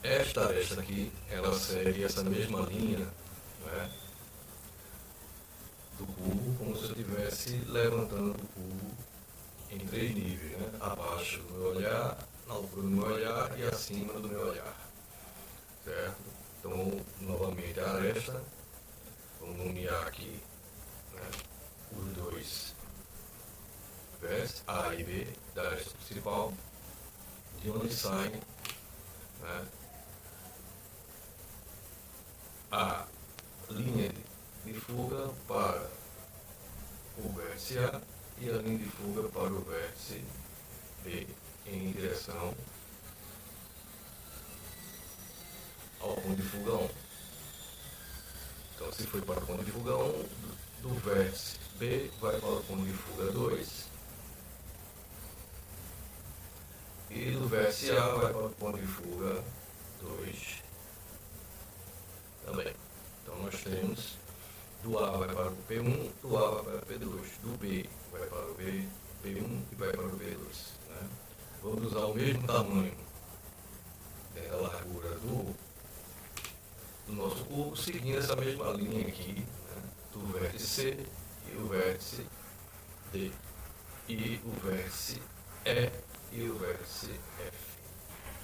esta aresta aqui, ela segue essa mesma linha, né, do cubo, como se eu estivesse levantando o cubo em três níveis, né? Abaixo do meu olhar, na altura do meu olhar e acima do meu olhar, certo? Então, novamente, a aresta, vamos nomear aqui, né, os dois vértices, A e B, da aresta principal, de onde saem, né, a linha de fuga para o vértice A e a linha de fuga para o vértice B em direção ao ponto de fuga 1. Então, se foi para o ponto de fuga 1, do vértice B vai para o ponto de fuga 2 e do vértice A vai para o ponto de fuga 2 também. Então, nós temos do A vai para o P1, do A vai para o P2, do B vai para o P1 e vai para o P2. Né? Vamos usar o mesmo tamanho da largura do nosso cubo, seguindo essa mesma linha aqui, né, do vértice C e o vértice D, e o vértice E e o vértice F.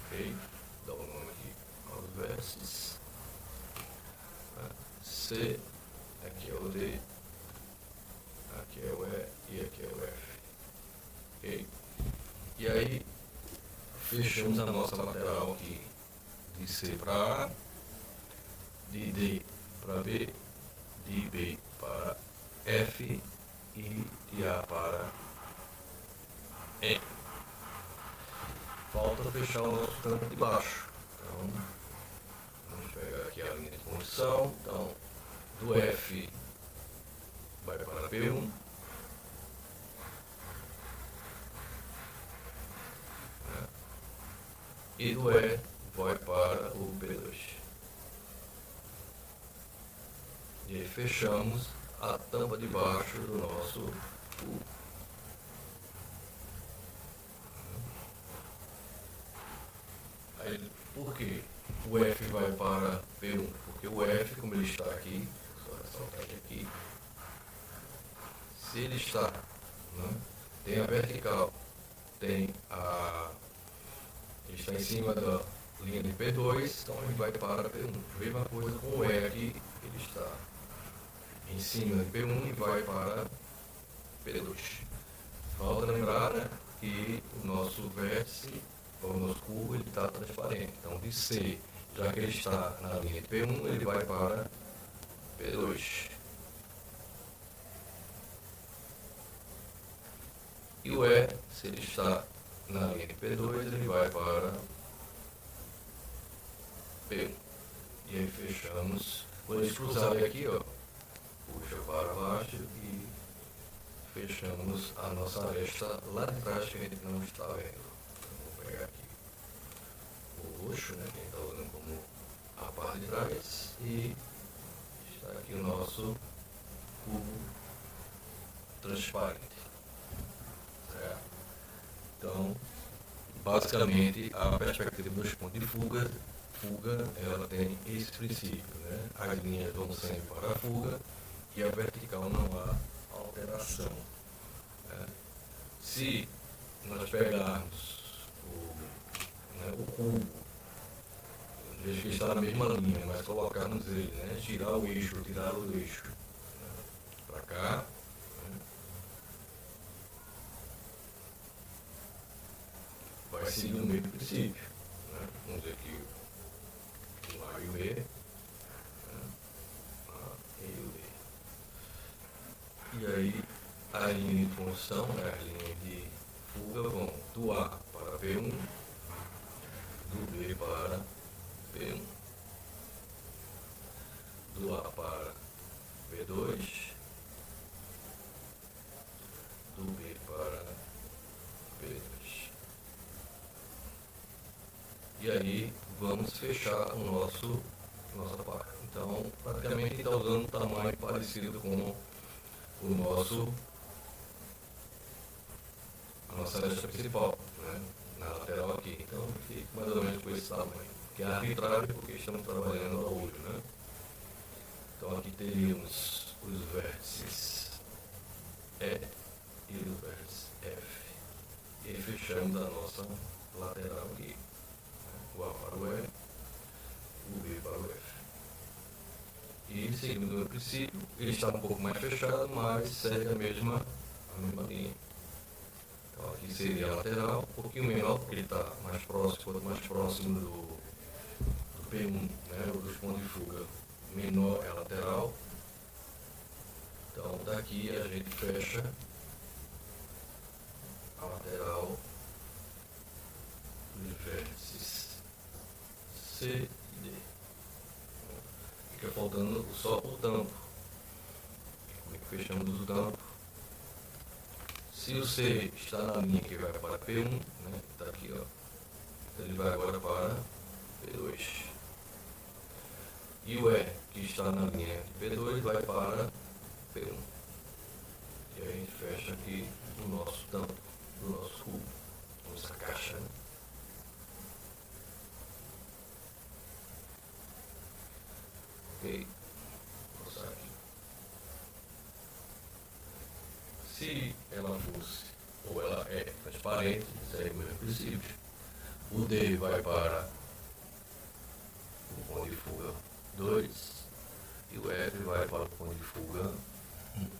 Ok? Dá o nome aqui aos vértices. C, aqui é o D, aqui é o E e aqui é o F. Ok? E aí, fechamos a nossa lateral aqui de C para A, de D para B, de B para F e de A para E. Falta fechar o nosso campo de baixo. Então, vamos pegar aqui a linha de condução. Então, do F vai para P1, né? E do E vai para o P2. E aí fechamos a tampa de baixo do nosso cubo. Aí, por que o F vai para P1? Porque o F, como ele está aqui, só ressaltar aqui, se ele está, né, tem a vertical, ele está em cima da linha de P2, então ele vai para P1. Mesma coisa com o E aqui, ele está em cima de P1 e vai para P2. Falta lembrar, né, que o nosso vértice, o nosso cubo, ele está transparente. Então, de C, já que ele está na linha de P1, ele vai para P2. E o E, se ele está na linha de P2, ele vai para P1. E aí fechamos com esse cruzado aqui, ó. Puxa para baixo e fechamos a nossa aresta lá de trás que a gente não está vendo. Então, vou pegar aqui o roxo, né, que a gente está usando como a parte de trás, e está aqui o nosso cubo transparente. Certo? Então, basicamente, a perspectiva dos pontos de fuga, ela tem esse princípio, né? As linhas vão sempre para a fuga e a vertical não há alteração. Né? Se nós pegarmos o cubo, veja que está na mesma linha, mas colocarmos ele, né, tirar o eixo, tirar o eixo, né, para cá, né, vai seguir o mesmo princípio. Né? Vamos ver aqui o A e o E, né, A e o E. E aí a linha de função, né, a linha de fuga vão do A para P1, do B para P1, do A para P2, do B para P2. E aí vamos fechar nossa parte. Então, praticamente está usando um tamanho parecido com a nossa aresta principal, né, na lateral aqui. Então, fica mais ou menos com esse tamanho. que é arbitrário porque estamos trabalhando a olho, né? Então aqui teríamos os vértices E e o vértice F. E aí fechamos a nossa lateral aqui. O A para o E, o B para o F. E seguindo o meu princípio, ele está um pouco mais fechado, mas segue a mesma linha. Então aqui seria a lateral, um pouquinho menor, porque ele está mais próximo, quanto mais próximo do P1, né, ou dos pontos de fuga, menor é a lateral. Então daqui a gente fecha a lateral dos vértices C e D. Fica faltando só o tampo. Como é que fechamos o tampo? Se o C está na linha que vai para P1, né, está aqui, ó, ele vai agora para P2. E o E, que está na linha de P2, vai para P1. E aí a gente fecha aqui o nosso tampo, do nosso cubo, nossa caixa. Né? Ok? Vou passar aqui. Se ela fosse, ou ela é transparente, segue o mesmo princípio. O D vai para o ponto de fuga 2 e o F vai para o ponto de fuga 1.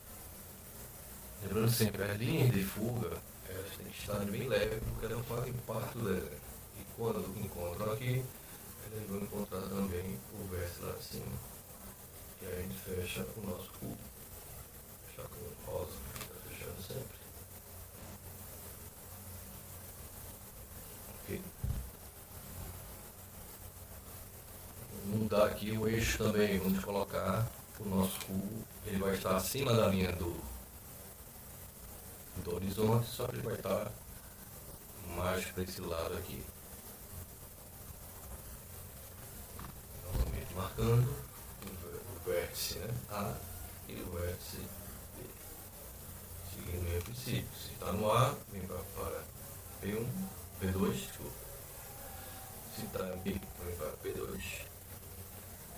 Lembrando sempre, as linhas de fuga elas têm que estar bem leves porque elas fazem parte do desenho. E quando encontram aqui, elas vão encontrar também o vértice lá de cima. E aí a gente fecha o nosso cubo. Fechar com rosa, está fechando sempre. Ok. Vamos mudar aqui o eixo também. Vamos colocar o nosso cubo. Ele vai estar acima da linha do horizonte, só que ele vai estar mais para esse lado aqui. Novamente marcando o vértice, né, A e o vértice B. Seguindo o mesmo princípio. Se está no A, vem para P1, P2, desculpa. Se está em B, vem para P2.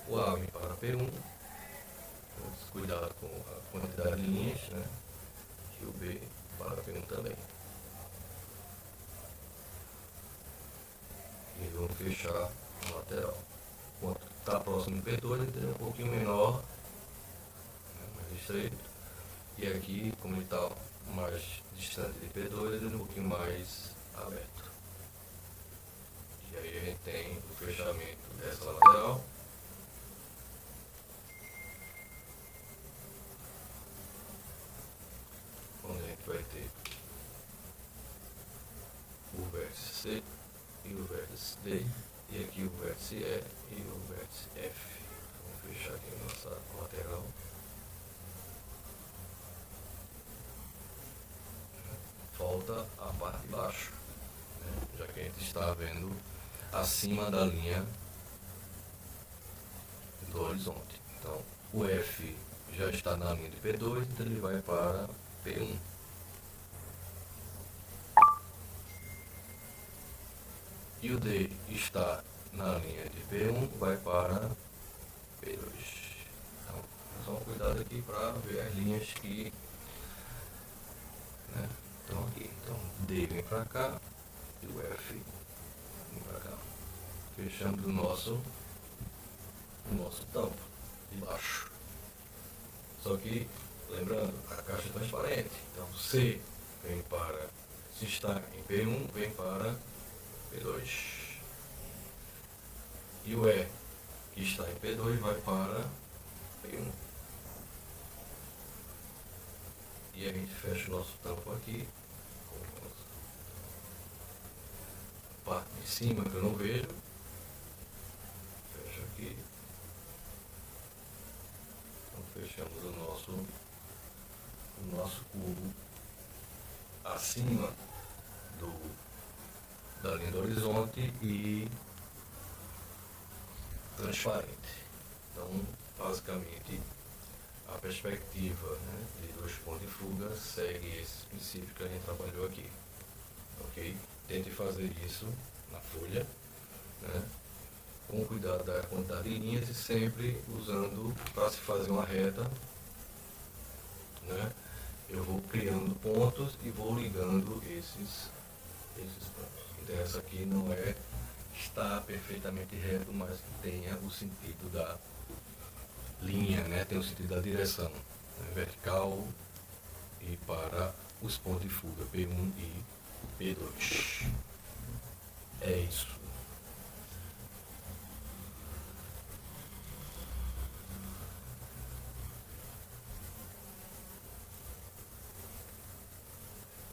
O A vem para P1. Cuidado com a quantidade de linhas, né? E o B para P1 também. E vamos fechar a lateral. Quanto está próximo do P2, ele tem um pouquinho menor, né, mais estreito. E aqui, como ele está mais distante de P2, ele é um pouquinho mais aberto. E aí a gente tem o fechamento dessa lateral. Onde a gente vai ter o vértice C e o vértice D, e aqui o vértice E e o vértice F. Vamos fechar aqui a nossa lateral. Falta a parte de baixo, né? Já que a gente está vendo acima da linha do horizonte. Então, o F já está na linha de P2, então ele vai para P1. E o D está na linha de P1, vai para P2. Então, só um cuidado aqui para ver as linhas que, né, estão aqui. Então, D vem para cá e o F vem para cá. Fechando o nosso tampo de baixo. Só que, lembrando, a caixa é transparente. Então, C vem para, se está em P1, vem para P2. E o E, que está em P2, vai para P1. E a gente fecha o nosso tampo aqui, com a parte de cima que eu não vejo. Fecha aqui. Então fechamos o nosso cubo acima da linha do horizonte e transparente. Então, basicamente, a perspectiva, né, de dois pontos de fuga segue esse princípio que a gente trabalhou aqui. Ok? Tente fazer isso na folha, né? com cuidado da quantidade de linhas e sempre usando, para se fazer uma reta, né? Eu vou criando pontos e vou ligando esses pontos. Então essa aqui não está perfeitamente reto, mas tenha o sentido da linha, né? Tem o sentido da direção, né? Vertical e para os pontos de fuga P1 e P2. É isso.